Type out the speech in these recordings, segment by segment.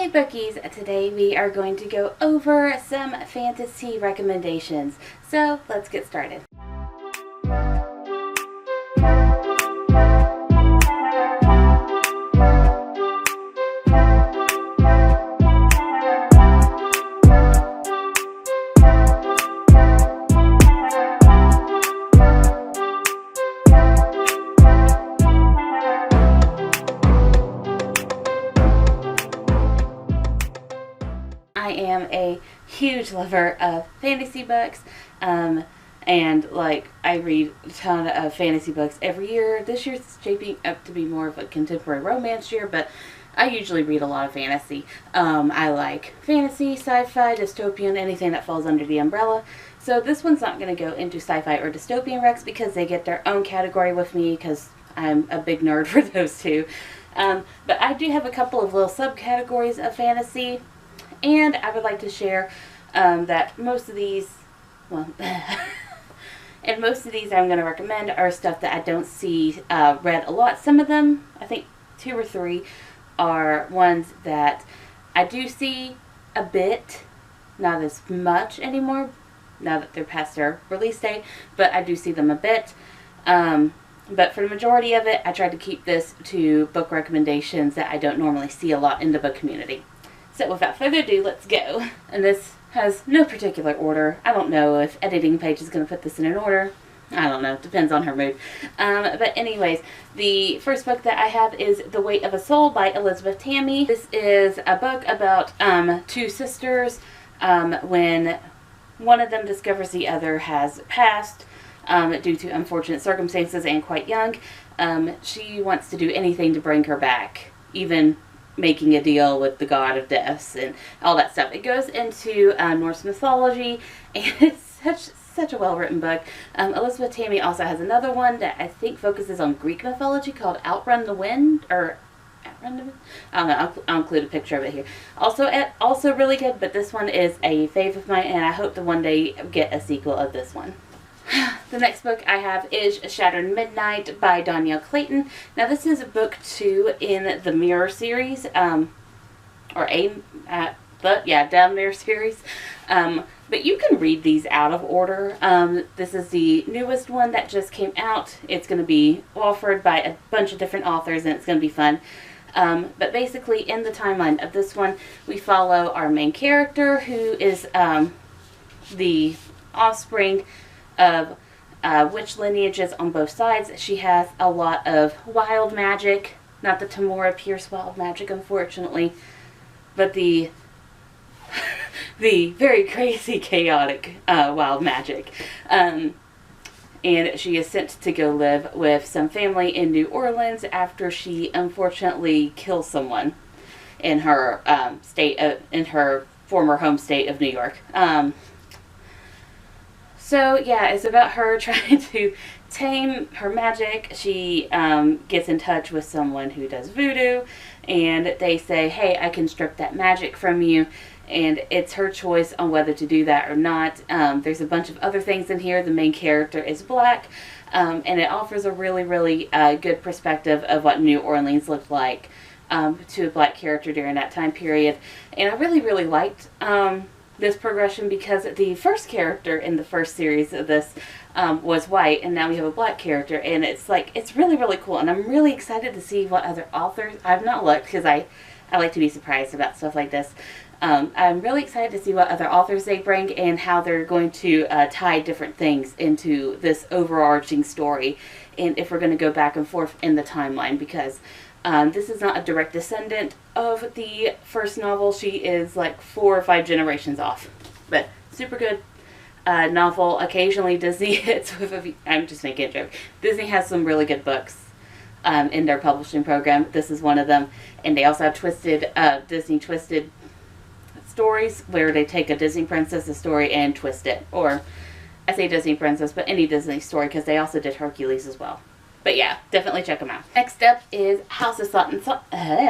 Hey Bookies! Today we are going to go over some fantasy recommendations. So let's get started. I am a huge lover of fantasy books, and I read a ton of fantasy books every year. This year's shaping up to be more of a contemporary romance year, but I usually read a lot of fantasy. I like fantasy, sci-fi, dystopian, anything that falls under the umbrella. So this one's not going to go into sci-fi or dystopian recs because they get their own category with me because I'm a big nerd for those two. But I do have a couple of little subcategories of fantasy. And I would like to share that most of these, I'm going to recommend are stuff that I don't see read a lot. Some of them, I think 2 or 3, are ones that I do see a bit, not as much anymore, now that they're past their release date, but I do see them a bit. But for the majority of it, I tried to keep this to book recommendations that I don't normally see a lot in the book community. So without further ado, let's go. And this has no particular order. I don't know if editing Paige is going to put this in an order. I don't know. Depends on her mood. But anyways, the first book that I have is The Weight of a Soul by Elizabeth Tammi. This is a book about 2 sisters when one of them discovers the other has passed due to unfortunate circumstances and quite young. She wants to do anything to bring her back, even making a deal with the god of deaths and all that stuff. It goes into Norse mythology, and it's such a well-written book. Elizabeth Tammi also has another one that I think focuses on Greek mythology called Outrun the Wind, or Outrun the Wind? I don't know, I'll include a picture of it here. Also really good, but this one is a fave of mine, and I hope to one day get a sequel of this one. The next book I have is Shattered Midnight by Dhonielle Clayton. Now this is book 2 in the Mirror series, the Mirror series. But you can read these out of order. This is the newest one that just came out. It's going to be offered by a bunch of different authors, and it's going to be fun. But basically, in the timeline of this one, we follow our main character, who is the offspring of witch lineages on both sides. She has a lot of wild magic. Not the Tamora Pierce wild magic, unfortunately, but the very crazy, chaotic wild magic. And she is sent to go live with some family in New Orleans after she unfortunately kills someone in her in her former home state of New York. So yeah, it's about her trying to tame her magic. She gets in touch with someone who does voodoo, and they say, hey, I can strip that magic from you, and it's her choice on whether to do that or not. There's a bunch of other things in here. The main character is black, and it offers a really, really good perspective of what New Orleans looked like to a black character during that time period. And I really, really liked this progression because the first character in the first series of this was white, and now we have a black character, and it's really, really cool, and I'm really excited to see what other authors. I've not looked because I like to be surprised about stuff like this. I'm really excited to see what other authors they bring and how they're going to tie different things into this overarching story, and if we're going to go back and forth in the timeline, because this is not a direct descendant of the first novel. She is like 4 or 5 generations off. But super good novel. Occasionally Disney hits with I'm just making a joke. Disney has some really good books in their publishing program. This is one of them. And they also have Disney twisted stories where they take a Disney princess story and twist it. Or I say Disney princess, but any Disney story, because they also did Hercules as well. But yeah, definitely check them out. Next up is House of Salt and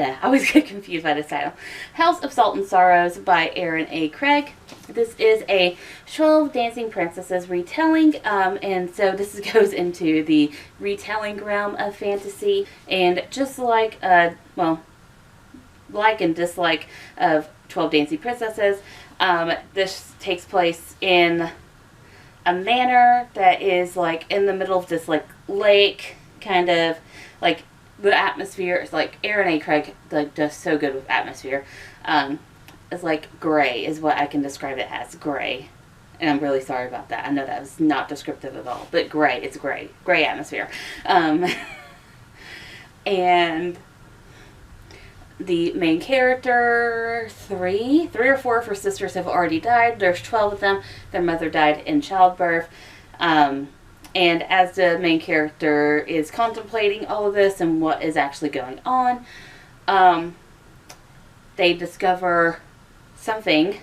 I always get confused by this title. House of Salt and Sorrows by Erin A. Craig. This is a 12 Dancing Princesses retelling, and so this goes into the retelling realm of fantasy. And just like, like and dislike of 12 Dancing Princesses. This takes place in a manor that is like in the middle of this like lake, kind of like the atmosphere is like Erin A. Craig like does so good with atmosphere. It's like gray is what I can describe it as, gray. And I'm really sorry about that. I know that was not descriptive at all, but gray, it's gray atmosphere. And the main character, three or four of her sisters have already died. There's 12 of them. Their mother died in childbirth. And as the main character is contemplating all of this and what is actually going on, they discover something,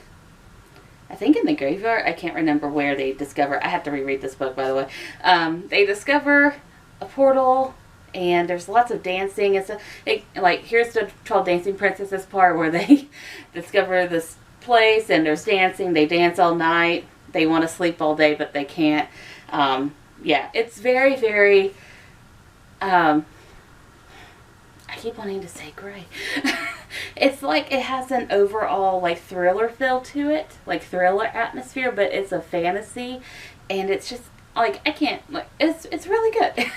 I think in the graveyard. I can't remember where they discover. I have to reread this book, by the way. They discover a portal, and there's lots of dancing and stuff. Like, here's the 12 Dancing Princesses part where they discover this place, and there's dancing. They dance all night. They want to sleep all day, but they can't. Yeah, it's very, very, I keep wanting to say gray. It's like it has an overall, like, thriller feel to it. Like, thriller atmosphere, but it's a fantasy. And it's just, like, I can't, like, it's really good.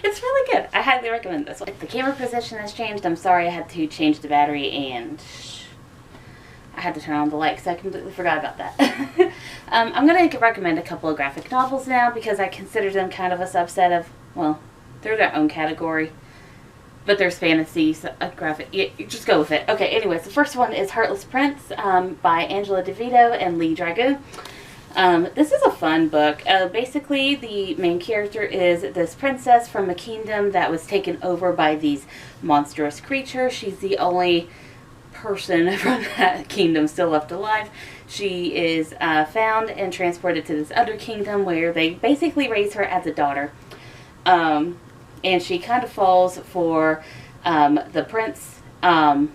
It's really good. I highly recommend this one. The camera position has changed. I'm sorry, I had to change the battery and I had to turn on the light because I completely forgot about that. I'm going to recommend a couple of graphic novels now because I consider them kind of a subset of, well, they're their own category. But there's fantasy, so graphic. You just go with it. Okay, anyways, the first one is Heartless Prince by Angela DeVito and Lee Dragoon. This is a fun book. Basically, the main character is this princess from a kingdom that was taken over by these monstrous creatures. She's the only person from that kingdom still left alive. She is found and transported to this other kingdom where they basically raise her as a daughter. And she kind of falls for the prince, but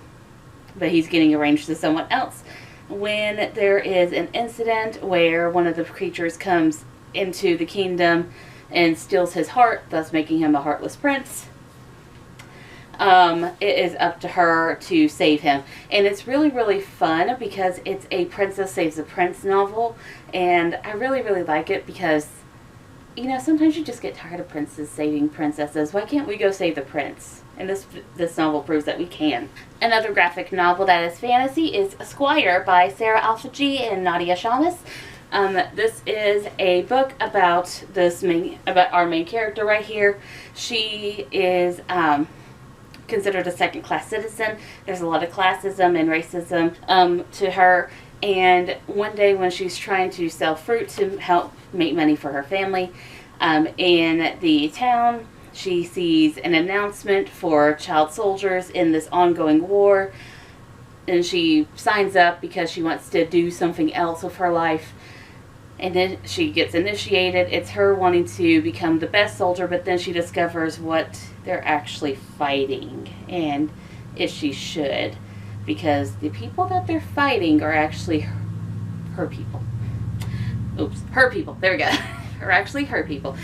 he's getting arranged to someone else. When there is an incident where one of the creatures comes into the kingdom and steals his heart, thus making him a heartless prince, it is up to her to save him. And it's really, really fun because it's a Princess Saves a Prince novel. And I really, really like it because, you know, sometimes you just get tired of princes saving princesses. Why can't we go save the prince? And this novel proves that we can. Another graphic novel that is fantasy is Squire by Sara Alfageeh and Nadia Shammas. This is a book about our main character right here. She is considered a second-class citizen. There's a lot of classism and racism to her. And one day when she's trying to sell fruit to help make money for her family in the town, she sees an announcement for child soldiers in this ongoing war, and she signs up because she wants to do something else with her life. And then she gets initiated. It's her wanting to become the best soldier, but then she discovers what they're actually fighting, and if she should, because the people that they're fighting are actually her people. Oops, her people. There we go. Are actually her people.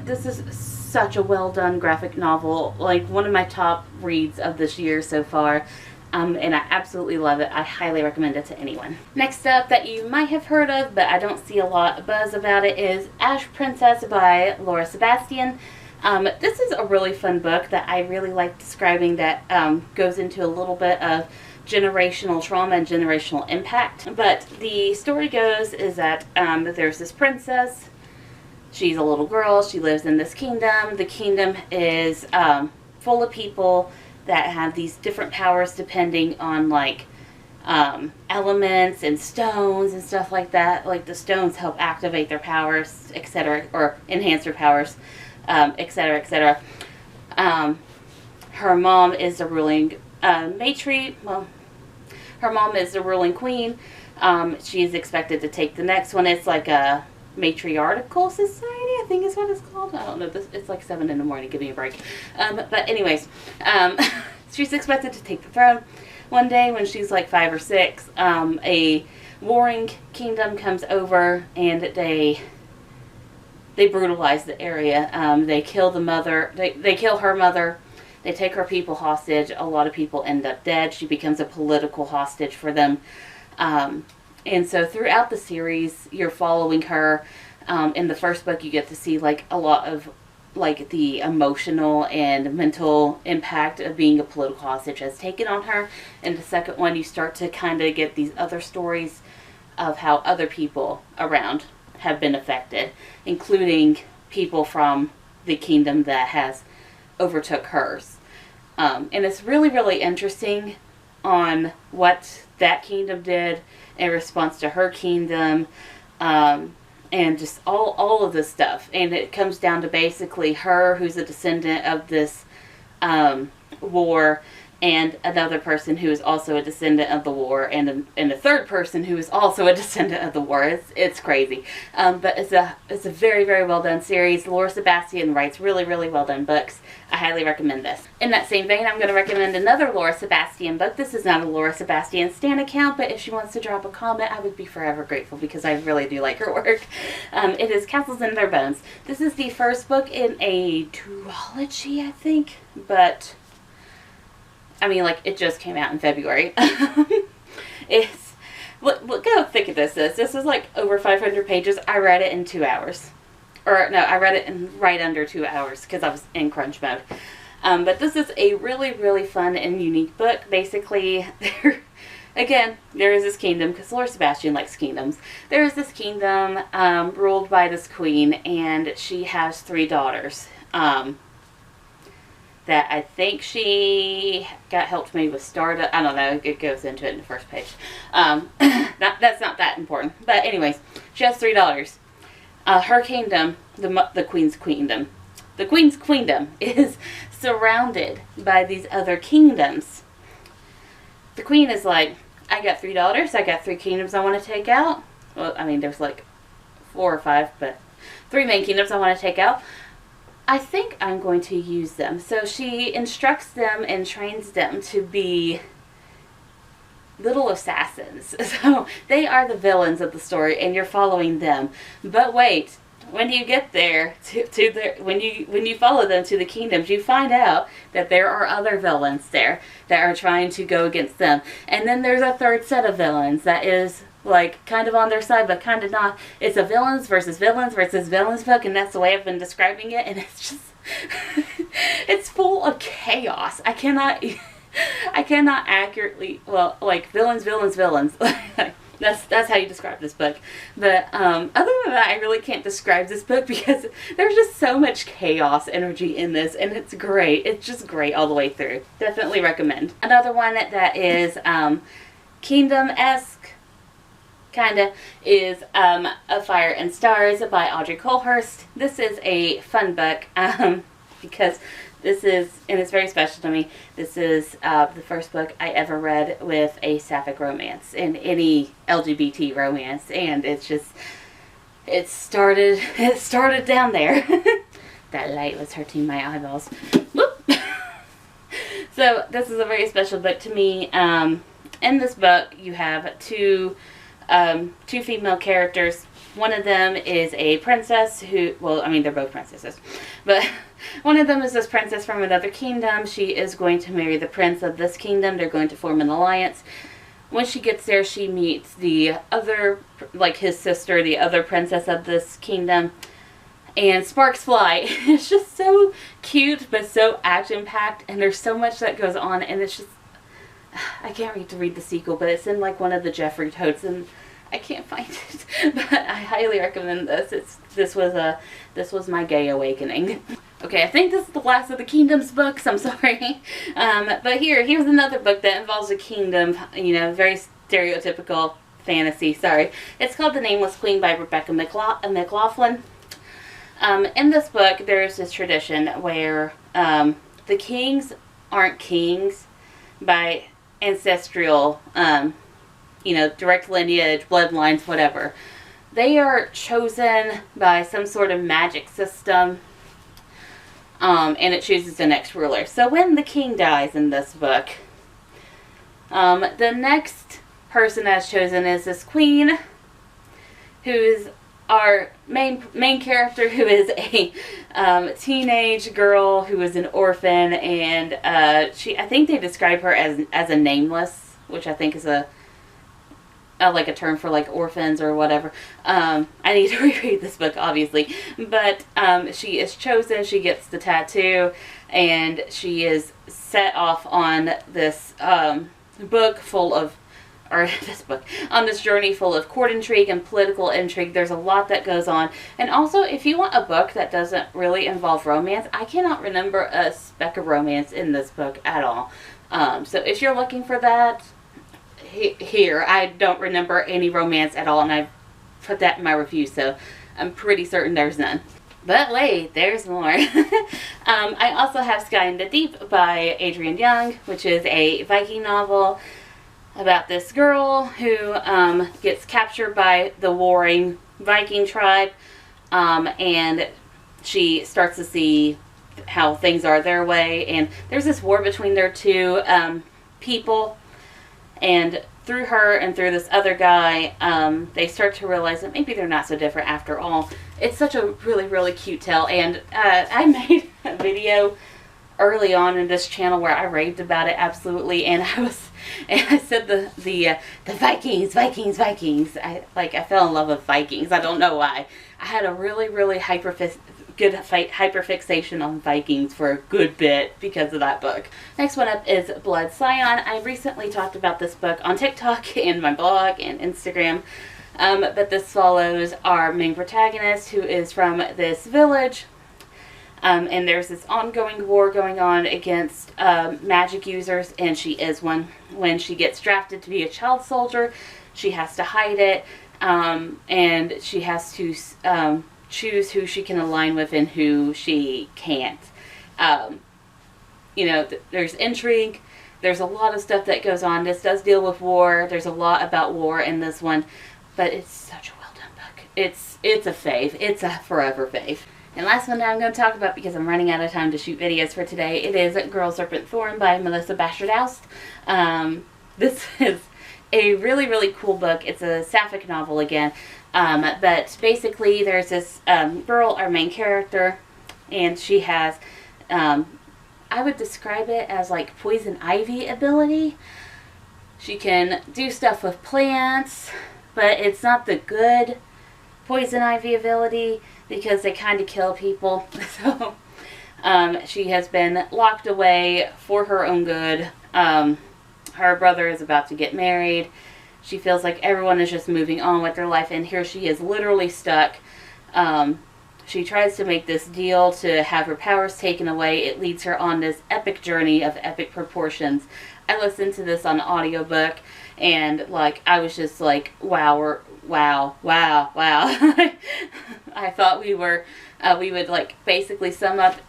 This is such a well done graphic novel, like one of my top reads of this year so far, and I absolutely love it. I highly recommend it to anyone. Next up that you might have heard of, but I don't see a lot of buzz about it, is Ash Princess by Laura Sebastian. This is a really fun book that I really like describing, that goes into a little bit of generational trauma and generational impact. But the story goes is that there's this princess. She's a little girl. She lives in this kingdom. The kingdom is full of people that have these different powers depending on, like, elements and stones and stuff like that. Like, the stones help activate their powers, etc., or enhance their powers, etc., etc. Her mom is the ruling well, her mom is the ruling queen. She is expected to take the next one. It's like a matriarchal society, I think is what it's called. I don't know. It's like 7 in the morning. Give me a break. But anyways, she's expected to take the throne. One day when she's like 5 or 6, a warring kingdom comes over and they brutalize the area. They kill the mother. They kill her mother. They take her people hostage. A lot of people end up dead. She becomes a political hostage for them. And so throughout the series, you're following her. In the first book, you get to see like a lot of like the emotional and mental impact of being a political hostage has taken on her. In the second one, you start to kind of get these other stories of how other people around have been affected, including people from the kingdom that has overtook hers. And it's really, really interesting on what that kingdom did in response to her kingdom, and just all of this stuff. And it comes down to basically her, who's a descendant of this war, and another person who is also a descendant of the war, and a third person who is also a descendant of the war. It's crazy. But it's a very, very well done series. Laura Sebastian writes really, really well done books. I highly recommend this. In that same vein, I'm going to recommend another Laura Sebastian book. This is not a Laura Sebastian stan account, but if she wants to drop a comment, I would be forever grateful because I really do like her work. It is Castles in Their Bones. This is the first book in a duology, I think, but I mean, like, it just came out in February. It's, look how thick this is. This is like over 500 pages. I read it in 2 hours. Or, no, I read it in right under 2 hours because I was in crunch mode. But this is a really, really fun and unique book. Basically, there is this kingdom, because Laura Sebastian likes kingdoms. There is this kingdom ruled by this queen, and she has 3 daughters. That I think she got helped me with Stardust. I don't know. It goes into it in the first page. That's not that important. But anyways, she has 3 daughters. Her kingdom, the Queen's Queendom. The Queen's Queendom is surrounded by these other kingdoms. The Queen is like, I got 3 daughters. I got 3 kingdoms I want to take out. Well, I mean, there's like 4 or 5, but 3 main kingdoms I want to take out. I think I'm going to use them. So she instructs them and trains them to be little assassins. So they are the villains of the story, and you're following them. But wait, when you get there when you follow them to the kingdoms, you find out that there are other villains there that are trying to go against them. And then there's a third set of villains that is like kind of on their side but kind of not. It's a villains versus villains versus villains book, and that's the way I've been describing it, and it's just it's full of chaos. I cannot accurately, well, like villains that's how you describe this book. But other than that, I really can't describe this book because there's just so much chaos energy in this, and it's great. It's just great all the way through. Definitely recommend. Another one that is kingdom-esque kinda is A Fire and Stars by Audrey Coulhurst. This is a fun book because this is, and it's very special to me, this is the first book I ever read with a sapphic romance, in any LGBT romance, and it's just, it started down there. That light was hurting my eyeballs. Whoop. So this is a very special book to me. In this book you have two female characters. One of them is a princess who, well, I mean, they're both princesses, but one of them is this princess from another kingdom. She is going to marry the prince of this kingdom. They're going to form an alliance. When she gets there, she meets the other, like his sister, the other princess of this kingdom, and sparks fly. It's just so cute, but so action-packed, and there's so much that goes on, and it's just, I can't wait to read the sequel, but it's in like one of the Jeffrey totes, and I can't find it. But I highly recommend this. This was my gay awakening. Okay, I think this is the last of the Kingdoms books. I'm sorry. But here's another book that involves a kingdom. You know, very stereotypical fantasy. Sorry. It's called The Nameless Queen by Rebecca McLaughlin. In this book, there's this tradition where the kings aren't kings by ancestral, you know, direct lineage, bloodlines, whatever. They are chosen by some sort of magic system, and it chooses the next ruler. So when the king dies in this book, the next person that's chosen is this queen, who's our main character, who is a teenage girl who is an orphan, and I think they describe her as a nameless, which I think is like a term for like orphans or whatever. I need to reread this book, obviously, but she is chosen. She gets the tattoo, and she is set off on this book full of, or on this journey full of court intrigue and political intrigue. There's a lot that goes on. And also, if you want a book that doesn't really involve romance, I cannot remember a speck of romance in this book at all. So if you're looking for that, here, I don't remember any romance at all, and I've put that in my review, so I'm pretty certain there's none. But wait, there's more. I also have Sky in the Deep by Adrienne Young, which is a Viking novel about this girl who gets captured by the warring Viking tribe, and she starts to see how things are their way, and there's this war between their two people, and through her and through this other guy, they start to realize that maybe they're not so different after all. It's such a really, really cute tale, and I made a video early on in this channel where I raved about it absolutely, and I said the Vikings. I fell in love with Vikings. I don't know why. I had a really, really hyperfixation on Vikings for a good bit because of that book. Next one up is Blood Scion. I recently talked about this book on TikTok and my blog and Instagram. But this follows our main protagonist, who is from this village. And there's this ongoing war going on against magic users, and she is one. When she gets drafted to be a child soldier, she has to hide it, and she has to choose who she can align with and who she can't. There's intrigue. There's a lot of stuff that goes on. This does deal with war. There's a lot about war in this one, but it's such a well done book. It's a fave. It's a forever fave. And last one that I'm going to talk about, because I'm running out of time to shoot videos for today, it is Girl, Serpent, Thorn by Melissa Bashardoust. This is a really, really cool book. It's a sapphic novel again. But basically there's this girl, our main character, and she has, I would describe it as like poison ivy ability. She can do stuff with plants, but it's not the good poison ivy ability, because they kind of kill people. So she has been locked away for her own good. Her brother is about to get married. She feels like everyone is just moving on with their life, and here she is literally stuck. She tries to make this deal to have her powers taken away. It leads her on this epic journey of epic proportions. I listened to this on audiobook, and like I was just like, wow. I thought we would like basically sum up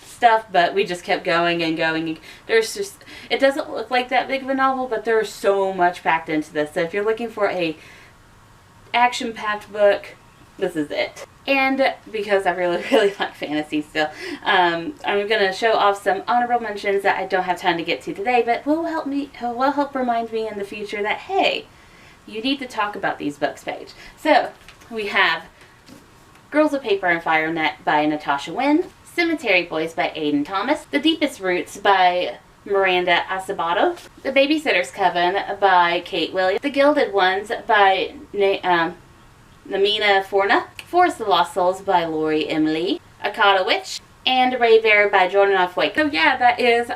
stuff, but we just kept going and going. There's just, it doesn't look like that big of a novel, but there's so much packed into this. So if you're looking for a action-packed book, this is it. And because I really, really like fantasy still, I'm going to show off some honorable mentions that I don't have time to get to today, but will help remind me in the future that, hey, you need to talk about these books, Paige. So, we have Girls of Paper and Fire by Natasha Wynne, Cemetary Boys by Aiden Thomas, The Deepest Roots by Miranda Acevedo, The Babysitter's Coven by Kate Williams, The Gilded Ones by Namina Forna, Forest of Lost Souls by Lori Emily, Akata Witch, and Ray Bear by Jordan Wake. So yeah, that is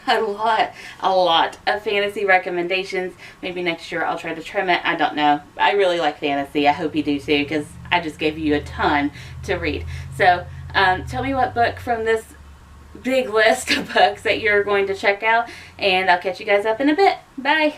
a lot of fantasy recommendations. Maybe next year I'll try to trim it. I don't know. I really like fantasy. I hope you do too, because I just gave you a ton to read. So tell me what book from this big list of books that you're going to check out, and I'll catch you guys up in a bit. Bye!